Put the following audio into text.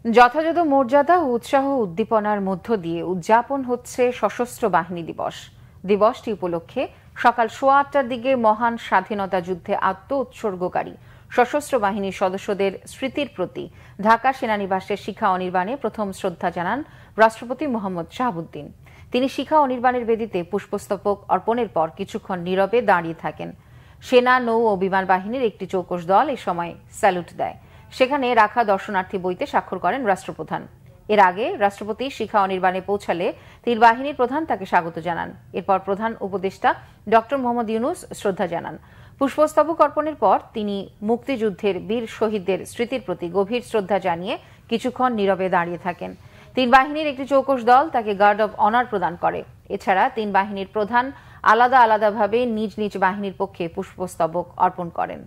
যথাযথ মর্যাদা ও উৎসাহ উদ্দীপনার মধ্য দিয়ে উদযাপন হচ্ছে সশস্ত্র বাহিনী দিবস। দিবসটি উপলক্ষে সকাল 8:15টার দিকে মহান স্বাধীনতা যুদ্ধে উৎসর্গকারী সশস্ত্র বাহিনীর সদস্যদের স্মৃতির প্রতি ঢাকা সেনানিবাসের শিখা অনির্বাণে প্রথম শ্রদ্ধা জানান রাষ্ট্রপতি মোহাম্মদ শাহাবুদ্দিন। তিনি শিখা অনির্বাণের বেদিতে পুষ্পস্তবক অর্পণের পর কিছুক্ষণ নীরবে দাঁড়িয়ে থাকেন। সেনা, নৌ ও বিমান বাহিনীর একটি চৌকস দল এ সময় স্যালুট দেয়। সেখানে রাখা দর্শনার্থী বইতে স্বাক্ষর করেন রাষ্ট্রপ্রধান। এর আগে রাষ্ট্রপতি শিখা অনির্বাণে পৌঁছালে তীর বাহিনীর প্রধান তাকে স্বাগত জানান। এরপর প্রধান উপদেষ্টা ডক্টর মোহাম্মদ ইউনুস শ্রদ্ধা জানান। পুষ্পস্তবক অর্পণের পর তিনি মুক্তিযুদ্ধের বীর শহীদদের স্মৃতির প্রতি গভীর শ্রদ্ধা জানিয়ে কিছুক্ষণ নীরবে দাঁড়িয়ে থাকেন। তিন বাহিনীর একটি চৌকস দল তাকে গার্ড অব অনার প্রদান করে। এছাড়া তিন বাহিনীর প্রধান আলাদা আলাদাভাবে নিজ নিজ বাহিনীর পক্ষে পুষ্পস্তবক অর্পণ করেন।